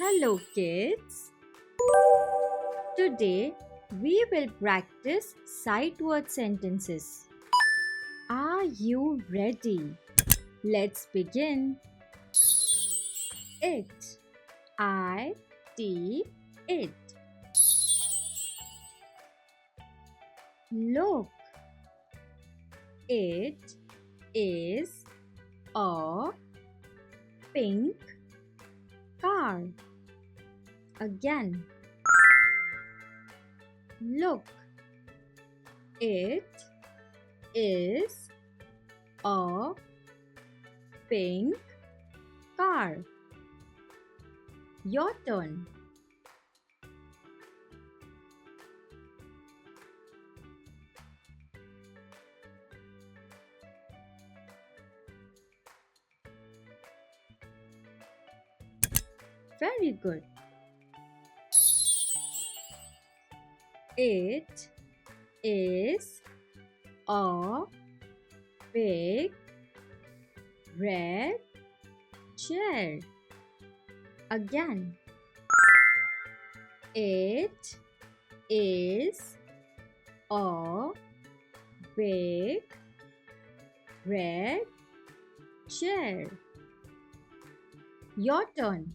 Hello, kids. Today we will practice sight word sentences. Are you ready? Let's begin. It. It. Look. It is a pink car. Again. Look. It is a pink car. Your turn. Very good. It is a big red chair. Again. It is a big red chair. Your turn.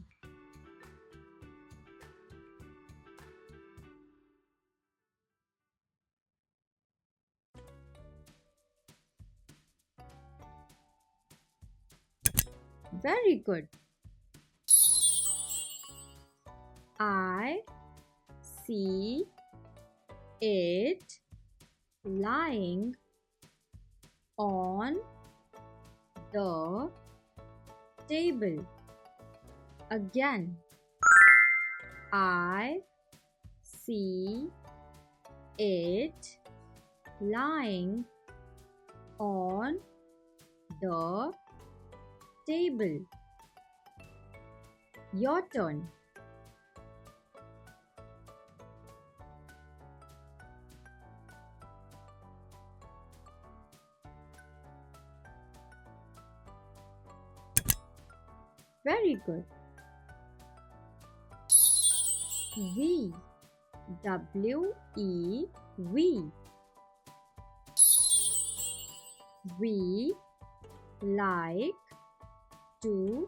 Very good. I see it lying on the table. Again. I see it lying on the table. Your turn. Very good. We. We. We like to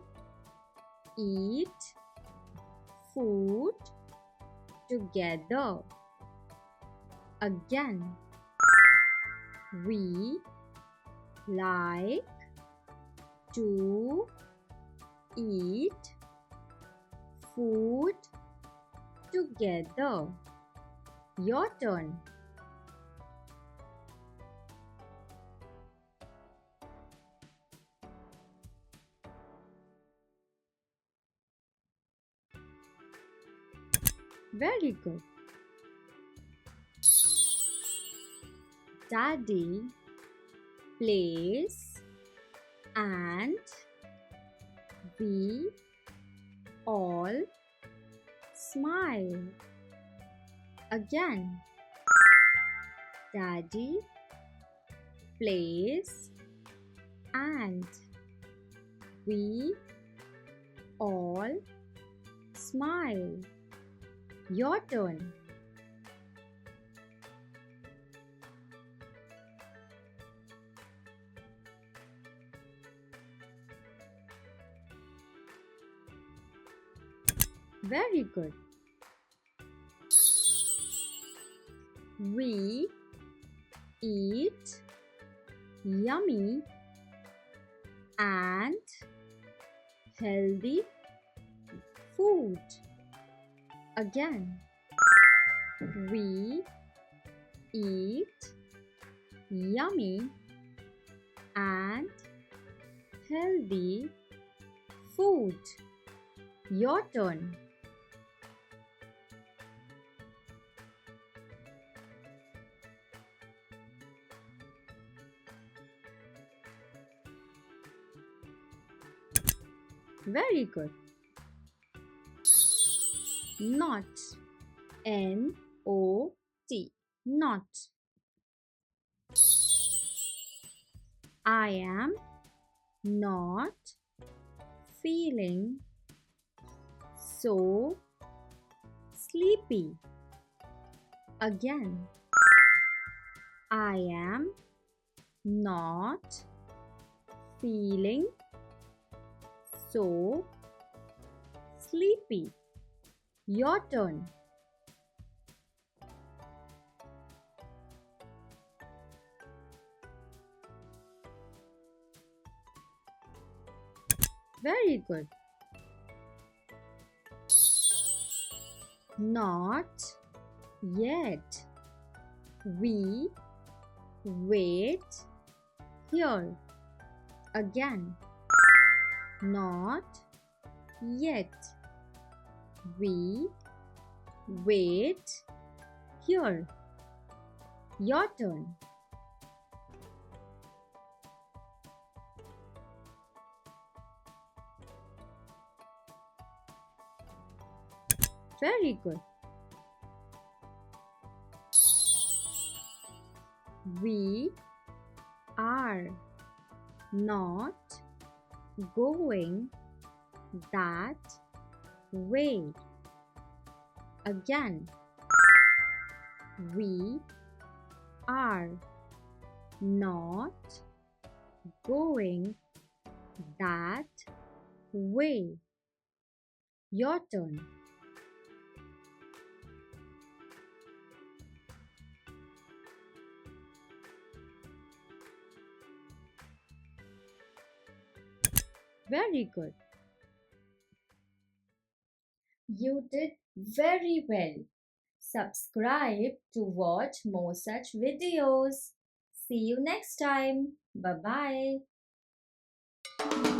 eat food together. Again. We like to eat food together. Your turn. Very good. Daddy plays and we all smile. Again. Daddy plays and we all smile. Your turn. Very good. We eat yummy and healthy food. Again. We eat yummy and healthy food. Your turn. Very good. Not. N-O-T. Not. I am not feeling so sleepy. Again, I am not feeling so sleepy. Your turn. Very good. Not yet. We wait here. Again. Not yet. We wait here. Your turn. Very good. We are not going that way. Again, we are not going that way. Your turn. Very good. You did very well. Subscribe to watch more such videos. See you next time. Bye bye.